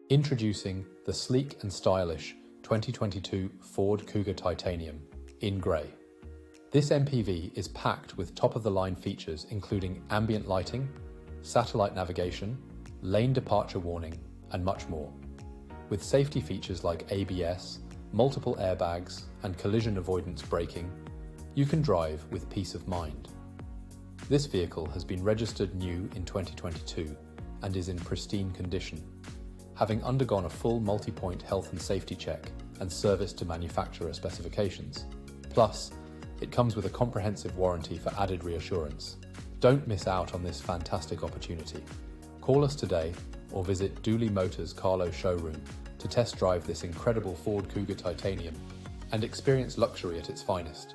Introducing the sleek and stylish 2022 Ford Kuga Titanium in grey. This MPV is packed with top-of-the-line features including ambient lighting, satellite navigation, lane departure warning, and much more. With safety features like ABS, multiple airbags, and collision avoidance braking, you can drive with peace of mind. This vehicle has been registered new in 2022 and is in pristine condition, having undergone a full multi-point health and safety check and service to manufacturer specifications. Plus, it comes with a comprehensive warranty for added reassurance. Don't miss out on this fantastic opportunity. Call us today or visit Dooley Motors Carlow showroom to test drive this incredible Ford Kuga Titanium and experience luxury at its finest.